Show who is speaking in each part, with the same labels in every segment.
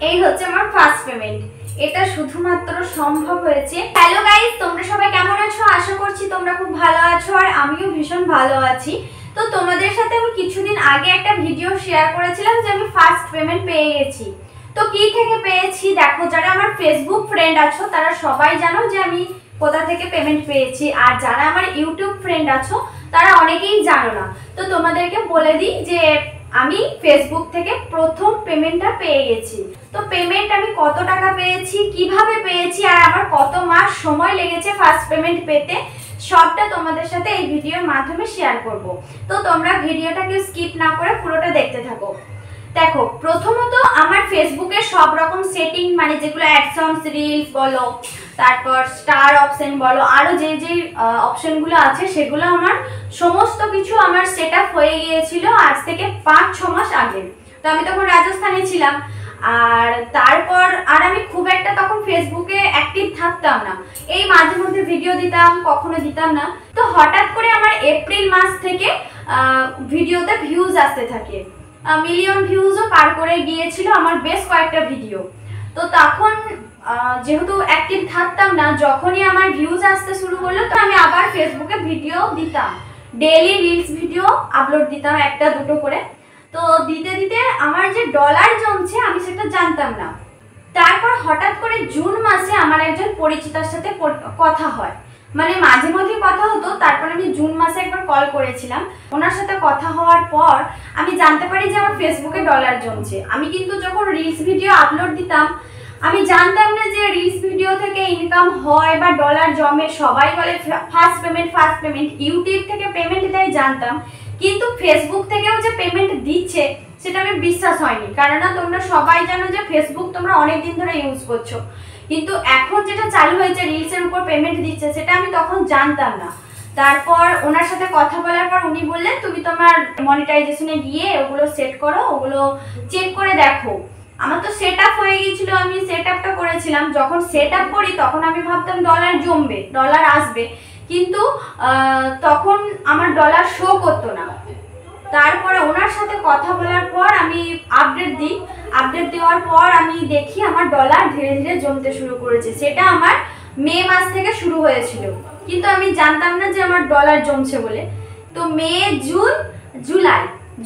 Speaker 1: এই হচ্ছে আমার ফার্স্ট পেমেন্ট। এটা শুধুমাত্র সম্ভব হয়েছে। হ্যালো গাইস, তোমরা সবাই কেমন আছো? আশা করছি তোমরা খুব ভালো আছো আর আমিও ভীষণ ভালো আছি। তো তোমাদের সাথে আমি কিছুদিন আগে একটা ভিডিও শেয়ার করেছিলাম যে আমি ফার্স্ট পেমেন্ট পেয়ে গেছি। তো কি থেকে পেয়েছি দেখো, যারা আমার ফেসবুক ফ্রেন্ড আছো তারা সবাই জানো যে আমি কোথা থেকে পেমেন্ট পেয়েছি, আর যারা আমার ইউটিউব ফ্রেন্ড আছো তারা অনেকেই জানো না। তো তোমাদেরকে বলে দিই যে আমি ফেসবুক থেকে প্রথম পেমেন্টটা পেয়ে গেছি। তো পেমেন্ট আমি কত টাকা পেয়েছি, কিভাবে পেয়েছি, আর আমার কত মাস সময় লেগেছে ফার্স্ট পেমেন্ট পেতে, সবটা তোমাদের সাথে এই ভিডিওর মাধ্যমে শেয়ার করব। তো তোমরা ভিডিওটাকে স্কিপ না করে পুরোটা দেখতে থাকো। দেখো, প্রথমত আমার ফেসবুকে সব রকম সেটিং, মানে যেগুলো অ্যাডসন্স, রিলস বলো, তারপর স্টার অপশন বলো, আরো যে যে অপশনগুলো আছে সেগুলো আমার সমস্ত কিছু আমার সেটআপ হয়ে গিয়েছিল আজ থেকে 5-6 মাস আগে। তো আমি তখন রাজস্থানে ছিলাম, আর তারপর আর আমি খুব একটা তখন ফেসবুকে অ্যাক্টিভ থাকতাম না, এই মাঝে মধ্যে ভিডিও দিতাম, কখনো দিতাম না। তো হঠাৎ করে আমার এপ্রিল মাস থেকে ভিডিওতে ভিউজ আসতে থাকে, মিলিয়ন ভিউজও পার করে গিয়েছিল আমার বেশ কয়েকটা ভিডিও। তো তখন যেহেতু অ্যাক্টিভ থাকতাম না, যখনই আমার ভিউজ আসতে শুরু করলো তো আমি আবার ফেসবুকে ভিডিও দিতাম, ডেইলি রিলস ভিডিও আপলোড দিতাম, একটা দুটো করে। তো দিতে দিতে আমার যে ডলার জমছে আমি সেটা জানতাম না। তারপর হঠাৎ করে জুন মাসে আমার একজন পরিচিতার সাথে কথা হয়, মানে মাঝে মধ্যে কথা হতো। তারপর আমি জুন মাসে একবার কল করেছিলাম, ওনার সাথে কথা হওয়ার পর আমি জানতে পারি যে আমার ফেসবুকে ডলার জমছে। আমি কিন্তু যখন রিলস ভিডিও আপলোড দিতাম আমি জানতাম না যে রিলস ভিডিও থেকে ইনকাম হয় বা ডলার জমে। সবাই বলে ফার্স্ট পেমেন্ট, ইউটিউব থেকে পেমেন্ট দেয় জানতাম, কিন্তু ফেসবুক থেকেও যে পেমেন্ট দিচ্ছে সেটা আমি বিশ্বাস হয়নি। কারণ তোমরা সবাই জানো যে ফেসবুক তোমরা অনেক দিন ধরে ইউজ করছো, কিন্তু এখন যেটা চালু হয়েছে রিলসের উপর পেমেন্ট দিচ্ছে সেটা আমি তখন জানতাম না। তারপর ওনার সাথে কথা বলার পর উনি বললেন তুমি তোমার মনিটাইজেশনে গিয়ে ওগুলো সেট করো, ওগুলো চেক করে দেখো। আমার তো সেট আপ হয়ে গিয়েছিল, আমি সেট আপটা করেছিলাম। যখন সেট আপ করি তখন আমি ভাবতাম ডলার জমবে, ডলার আসবে, কিন্তু তখন আমার ডলার শো করতো না। তারপরে ওনার সাথে কথা বলার পর আমি আপডেট দিই, আপডেট দেওয়ার পর আমি দেখি আমার ডলার ধীরে ধীরে জমতে শুরু করেছে। সেটা আমার মে মাস থেকে শুরু হয়েছিল, কিন্তু আমি জানতাম না যে আমার ডলার জমছে বলে। তো মে, জুন,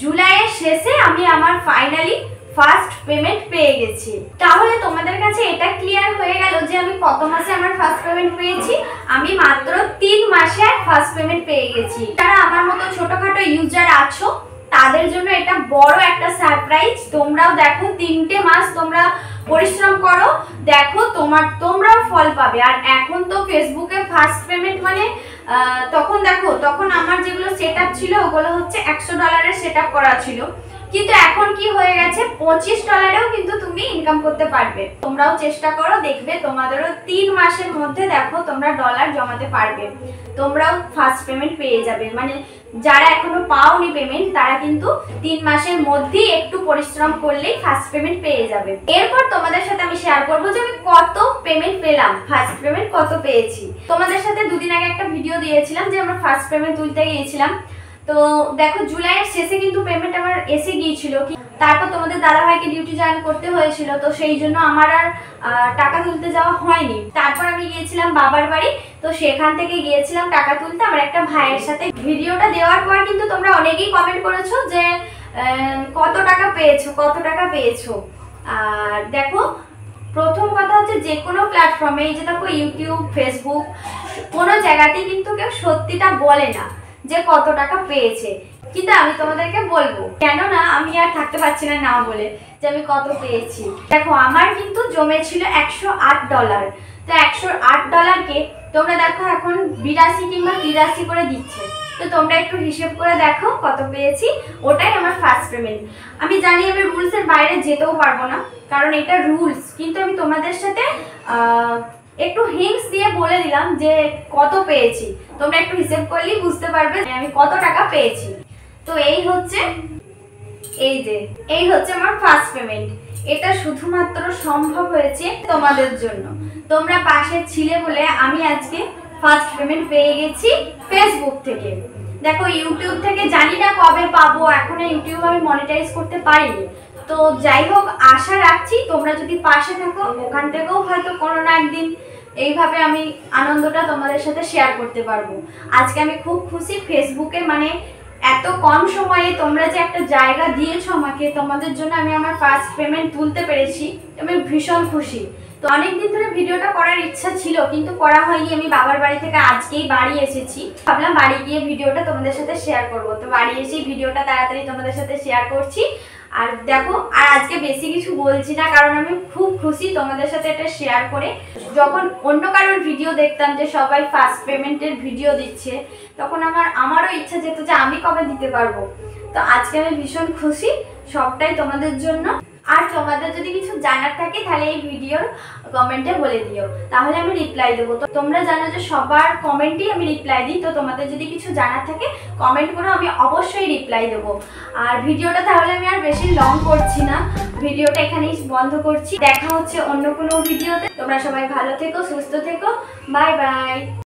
Speaker 1: জুলাইয়ের শেষে আমি আমার ফাইনালি ফার্স্ট পেমেন্ট পেয়ে গেছি। তাহলে তোমাদের কাছে এটা ক্লিয়ার হয়ে গেল যে আমি কত মাসে আমার ফার্স্ট পেমেন্ট পেয়েছি। আমি মাত্র 3 মাসে ফার্স্ট পেমেন্ট পেয়ে গেছি। যারা আমার মতো ছোটখাটো ইউজার আছো তাদের জন্য এটা বড় একটা সারপ্রাইজ। তোমরাও দেখো, 3টে মাস তোমরা পরিশ্রম করো, দেখো তোমরাও ফল পাবে। আর এখন তো ফেসবুকে ফার্স্ট পেমেন্ট মানে তখন আমার যেগুলো সেট আপ ছিল ওগুলো হচ্ছে $100 সেট আপ করা ছিল, কিন্তু এখন কি হয়ে গেছে $25 কিন্তু তুমি ইনকাম করতে পারবে। তোমরাও চেষ্টা করো, দেখবে তোমাদেরও 3 মাসের মধ্যে দেখো তোমরা ডলার জমাতে পারবে, তোমরাও ফার্স্ট পেমেন্ট পেয়ে যাবে। মানে যারা এখনো পাওনি পেমেন্ট তারা কিন্তু 3 মাসের মধ্যেই একটু পরিশ্রম করলেই ফার্স্ট পেমেন্ট পেয়ে যাবে। এরপর তোমাদের সাথে আমি শেয়ার করবো যে আমি কত পেমেন্ট পেলাম, ফার্স্ট পেমেন্ট কত পেয়েছি। তোমাদের সাথে দুদিন আগে একটা ভিডিও দিয়েছিলাম যে আমরা ফার্স্ট পেমেন্ট তুলতে গিয়েছিলাম। তো দেখো, জুলাইয়ের শেষে কিন্তু পেমেন্ট আমার এসে গিয়েছিল। তারপর তোমাদের দাদাভাইকে ডিউটি জয়েন করতে হয়েছিল, তো সেই জন্য আমার আর টাকা তুলতে যাওয়া হয়নি। তারপর আমি গিয়েছিলাম বাবার বাড়ি, তো সেখান থেকে গিয়েছিলাম টাকা তুলতে আমার একটা ভাইয়ের সাথে। ভিডিওটা দেওয়ার পর কিন্তু তোমরা অনেকেই কমেন্ট করেছো যে কত টাকা পেয়েছো। আর দেখো, প্রথম কথা হচ্ছে যে কোনো প্ল্যাটফর্মে, এই যে দেখো ইউটিউব, ফেসবুক, কোনো জায়গাতেই কিন্তু কেউ সত্যিটা বলে না যে কত টাকা পেয়েছে, কিন্তু আমি তোমাদেরকে বলবো, কেননা আমি আর থাকতে পারছি না বলে যে আমি কত পেয়েছি। দেখো, আমার কিন্তু জমেছিল $108। তো $108কে তোমরা দেখো এখন 82 কিংবা 83 করে দিচ্ছে। তো তোমরা একটু হিসেব করে দেখো কত পেয়েছি, ওটাই আমার ফার্স্ট পেমেন্ট। আমি জানি আমি রুলসের বাইরে যেতেও পারবো না, কারণ এটা রুলস, কিন্তু আমি তোমাদের সাথে একটু হিংস দিয়ে বলে দিলাম যে কত পেয়েছি। তোমরা একটু হিসেব করলেই বুঝতে পারবে আমি কত টাকা পেয়েছি। তো এই হচ্ছে আমার ফার্স্ট পেমেন্ট। এটা শুধুমাত্র সম্ভব হয়েছে তোমাদের জন্য, তোমরা পাশে ছিলে বলে আমি আজকে ফার্স্ট পেমেন্ট পেয়ে গেছি ফেসবুক থেকে। দেখো, ইউটিউব থেকে জানি না কবে পাবো, এখনো ইউটিউব আমি মনিটাইজ করতে পারিনি। তো যাই হোক, আশা রাখছি তোমরা যদি পাশে থাকো, ওখান থেকেও হয়তো কোনো না একদিন এইভাবে আমি আনন্দটা তোমাদের সাথে শেয়ার করতে পারবো। আজকে আমি খুব খুশি, ফেসবুকে মানে এত কম সময়ে তোমরা যে একটা জায়গা দিয়েছো আমাকে, তোমাদের জন্য আমি আমার ফার্স্ট পেমেন্ট তুলতে পেরেছি, আমি ভীষণ খুশি। তো অনেকদিন ধরে ভিডিওটা করার ইচ্ছা ছিল কিন্তু করা হয়নি। আমি বাবার বাড়ি থেকে আজকেই বাড়ি এসেছি, ভাবলাম বাড়ি গিয়ে ভিডিওটা তোমাদের সাথে শেয়ার করবো। তো বাড়ি এসেই ভিডিওটা তাড়াতাড়ি তোমাদের সাথে শেয়ার করছি। আর দেখো, আর আজকে বেশি কিছু বলছি না, কারণ আমি খুব খুশি তোমাদের সাথে এটা শেয়ার করে। যখন অন্য কারোর ভিডিও দেখতাম যে সবাই ফার্স্ট পেমেন্টের ভিডিও দিচ্ছে, তখন আমারও ইচ্ছা যেত যে আমি কবে দিতে পারবো। তো আজকে আমি ভীষণ খুশি, সবটাই তোমাদের জন্য। আর তোমাদের যদি কিছু জানার থাকে তাহলে এই ভিডিওর কমেন্টে বলে দিও, তাহলে আমি রিপ্লাই দেবো। তো তোমরা জানো যে সবার কমেন্টেই আমি রিপ্লাই দিই, তো তোমাদের যদি কিছু জানার থাকে কমেন্ট করো, আমি অবশ্যই রিপ্লাই দেবো। আর ভিডিওটা তাহলে আমি আর বেশি লং করছি না, ভিডিওটা এখানেই বন্ধ করছি। দেখা হচ্ছে অন্য কোনো ভিডিওতে। তোমরা সবাই ভালো থেকো, সুস্থ থেকো, বাই বাই।